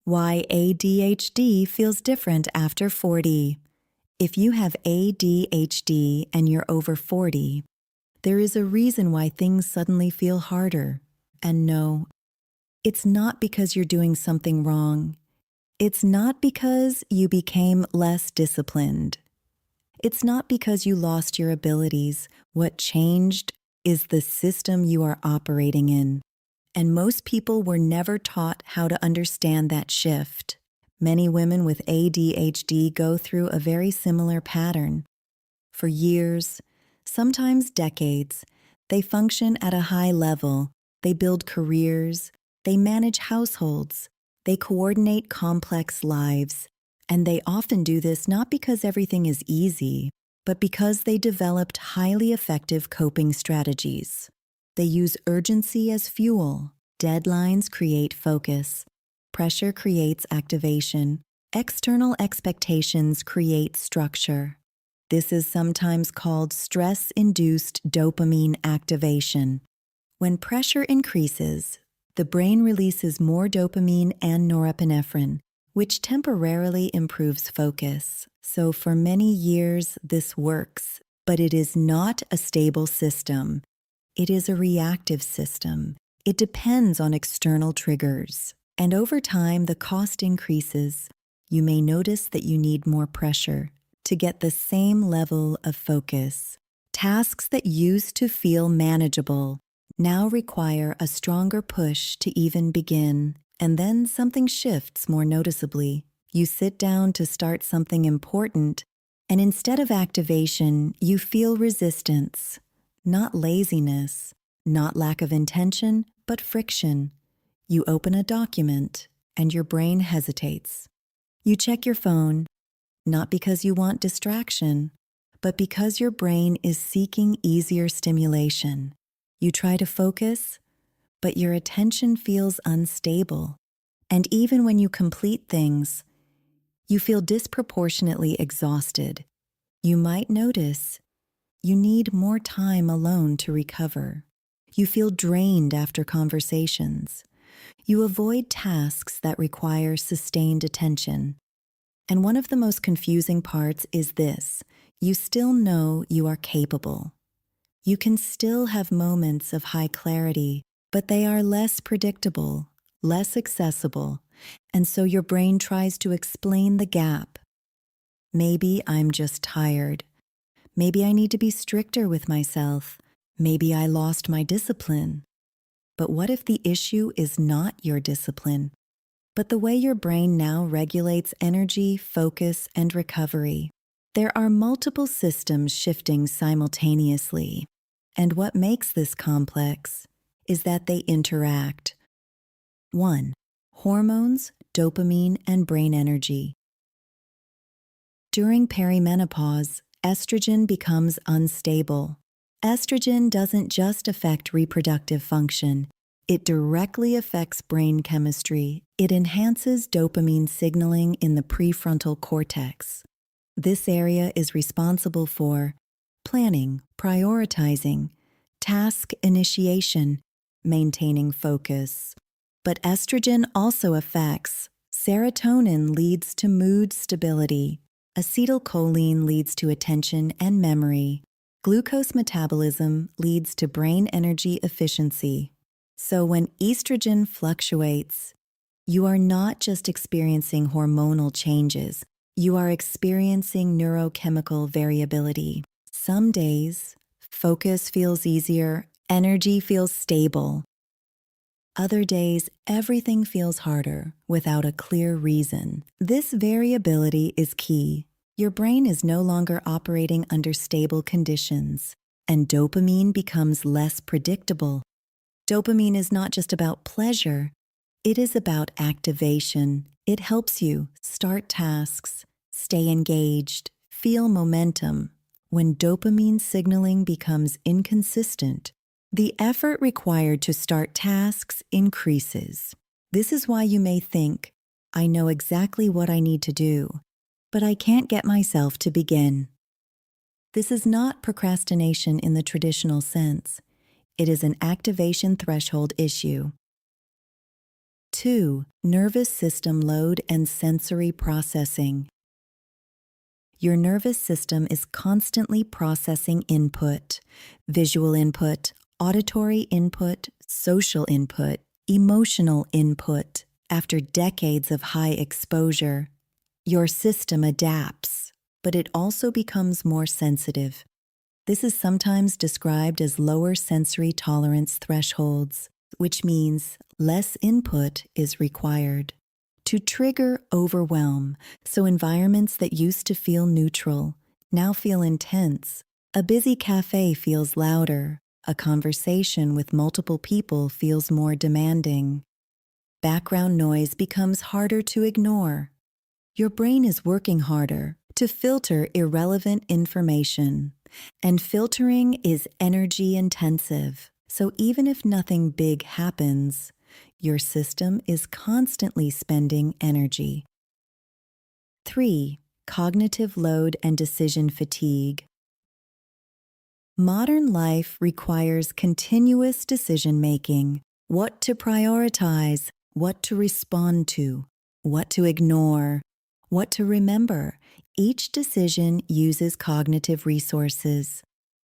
Why ADHD feels different after 40. If you have ADHD and you're over 40, there is a reason why things suddenly feel harder. And no, it's not because you're doing something wrong. It's not because you became less disciplined. It's not because you lost your abilities. What changed is the system you are operating in. And most people were never taught how to understand that shift. Many women with ADHD go through a very similar pattern. For years, sometimes decades, they function at a high level. They build careers, they manage households, they coordinate complex lives. And they often do this not because everything is easy, but because they developed highly effective coping strategies. They use urgency as fuel. Deadlines create focus. Pressure creates activation. External expectations create structure. This is sometimes called stress-induced dopamine activation. When pressure increases, the brain releases more dopamine and norepinephrine, which temporarily improves focus. So for many years, this works, but it is not a stable system. It is a reactive system. It depends on external triggers. And over time, the cost increases. You may notice that you need more pressure to get the same level of focus. Tasks that used to feel manageable now require a stronger push to even begin. And then something shifts more noticeably. You sit down to start something important, and instead of activation, you feel resistance. Not laziness, not lack of intention, but friction. You open a document, and your brain hesitates. You check your phone, not because you want distraction, but because your brain is seeking easier stimulation. You try to focus, but your attention feels unstable. And even when you complete things, you feel disproportionately exhausted. You might notice you need more time alone to recover. You feel drained after conversations. You avoid tasks that require sustained attention. And one of the most confusing parts is this: you still know you are capable. You can still have moments of high clarity, but they are less predictable, less accessible, and so your brain tries to explain the gap. Maybe I'm just tired. Maybe I need to be stricter with myself. Maybe I lost my discipline. But what if the issue is not your discipline, but the way your brain now regulates energy, focus, and recovery? There are multiple systems shifting simultaneously. And what makes this complex is that they interact. 1. Hormones, dopamine, and brain energy. During perimenopause, estrogen becomes unstable. Estrogen doesn't just affect reproductive function. It directly affects brain chemistry. It enhances dopamine signaling in the prefrontal cortex. This area is responsible for planning, prioritizing, task initiation, maintaining focus. But estrogen also affects serotonin, leads to mood stability. Acetylcholine leads to attention and memory. Glucose metabolism leads to brain energy efficiency. So when estrogen fluctuates, you are not just experiencing hormonal changes, you are experiencing neurochemical variability. Some days, focus feels easier, energy feels stable. Other days, everything feels harder without a clear reason. This variability is key. Your brain is no longer operating under stable conditions, and dopamine becomes less predictable. Dopamine is not just about pleasure, it is about activation. It helps you start tasks, stay engaged, feel momentum. When dopamine signaling becomes inconsistent, the effort required to start tasks increases. This is why you may think, I know exactly what I need to do, but I can't get myself to begin. This is not procrastination in the traditional sense. It is an activation threshold issue. 2. Nervous system load and sensory processing. Your nervous system is constantly processing input, visual input, auditory input, social input, emotional input. After decades of high exposure, your system adapts, but it also becomes more sensitive. This is sometimes described as lower sensory tolerance thresholds, which means less input is required. To trigger overwhelm, so environments that used to feel neutral now feel intense. A busy cafe feels louder. A conversation with multiple people feels more demanding. Background noise becomes harder to ignore. Your brain is working harder to filter irrelevant information, and filtering is energy intensive. So even if nothing big happens, your system is constantly spending energy. 3. Cognitive load and decision fatigue. Modern life requires continuous decision-making. What to prioritize, what to respond to, what to ignore, what to remember. Each decision uses cognitive resources.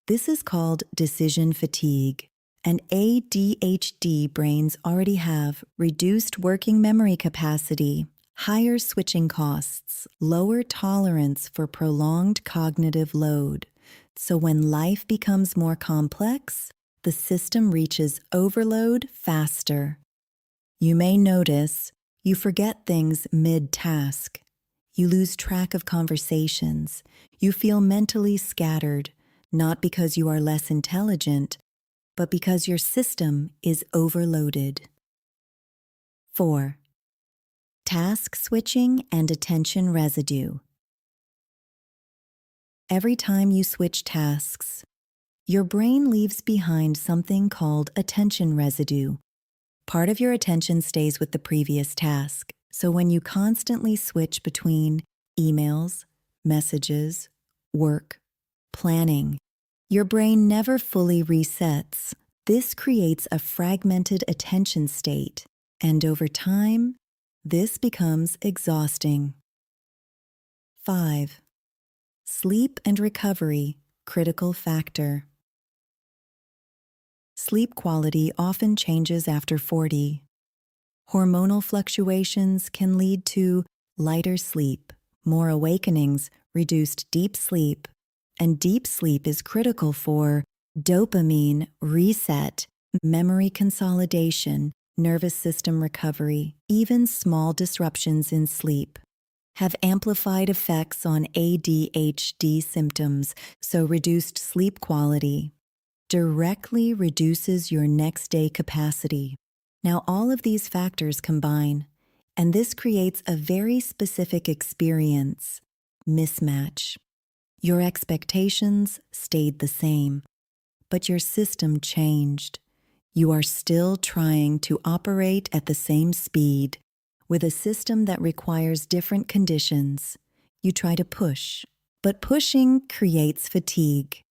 This is called decision fatigue. And ADHD brains already have reduced working memory capacity, higher switching costs, lower tolerance for prolonged cognitive load. So when life becomes more complex, the system reaches overload faster. You may notice you forget things mid-task. You lose track of conversations. You feel mentally scattered, not because you are less intelligent, but because your system is overloaded. 4. Task switching and attention residue. Every time you switch tasks, your brain leaves behind something called attention residue. Part of your attention stays with the previous task, so when you constantly switch between emails, messages, work, planning, your brain never fully resets. This creates a fragmented attention state, and over time, this becomes exhausting. 5. Sleep and recovery, critical factor. Sleep quality often changes after 40. Hormonal fluctuations can lead to lighter sleep, more awakenings, reduced deep sleep, and deep sleep is critical for dopamine reset, memory consolidation, nervous system recovery. Even small disruptions in sleep have amplified effects on ADHD symptoms, so reduced sleep quality directly reduces your next day capacity. Now, all of these factors combine, and this creates a very specific experience: mismatch. Your expectations stayed the same, but your system changed. You are still trying to operate at the same speed with a system that requires different conditions. You try to push, but pushing creates fatigue.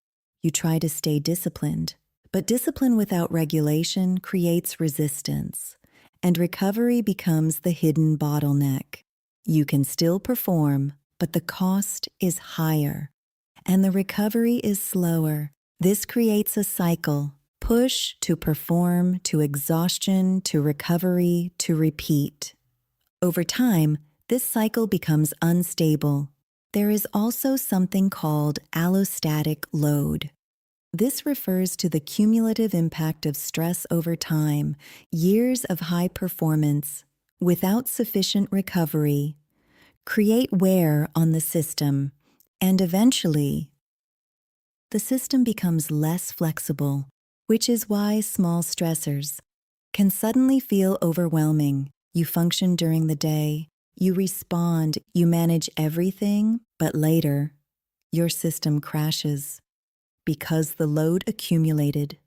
You try to stay disciplined, but discipline without regulation creates resistance, and recovery becomes the hidden bottleneck. You can still perform, but the cost is higher, and the recovery is slower. This creates a cycle: push to perform, to exhaustion, to recovery, to repeat. Over time, this cycle becomes unstable. There is also something called allostatic load. This refers to the cumulative impact of stress over time. Years of high performance without sufficient recovery create wear on the system, and eventually, the system becomes less flexible, which is why small stressors can suddenly feel overwhelming. You function during the day, you respond, you manage everything, but later, your system crashes because the load accumulated.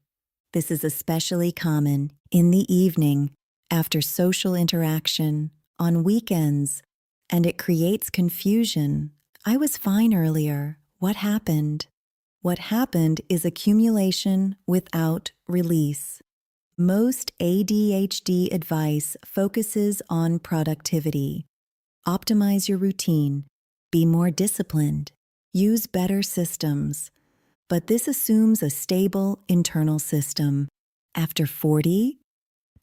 This is especially common in the evening, after social interaction, on weekends, and it creates confusion. I was fine earlier. What happened? What happened is accumulation without release. Most ADHD advice focuses on productivity. Optimize your routine, be more disciplined, use better systems. But this assumes a stable internal system. After 40,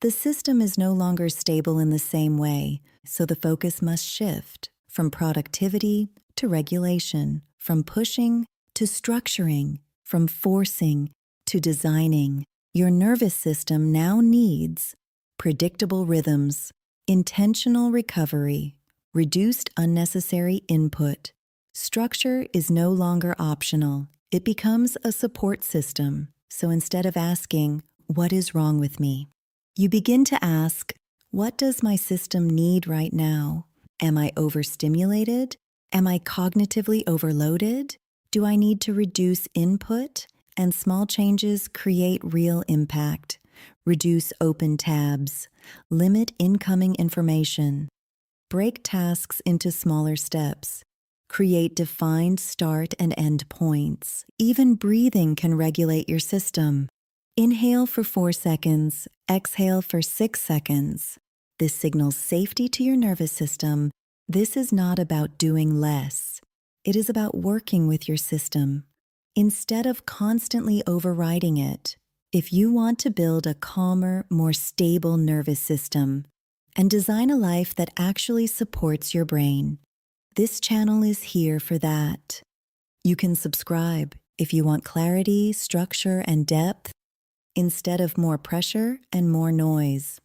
the system is no longer stable in the same way, so the focus must shift from productivity to regulation, from pushing to structuring, from forcing to designing. Your nervous system now needs predictable rhythms, intentional recovery, reduced unnecessary input. Structure is no longer optional. It becomes a support system. So instead of asking, "What is wrong with me?" you begin to ask, "What does my system need right now? Am I overstimulated? Am I cognitively overloaded? Do I need to reduce input?" And small changes create real impact. Reduce open tabs. Limit incoming information. Break tasks into smaller steps. Create defined start and end points. Even breathing can regulate your system. Inhale for 4 seconds, exhale for 6 seconds. This signals safety to your nervous system. This is not about doing less. It is about working with your system, instead of constantly overriding it. If you want to build a calmer, more stable nervous system and design a life that actually supports your brain, this channel is here for that. You can subscribe if you want clarity, structure, and depth instead of more pressure and more noise.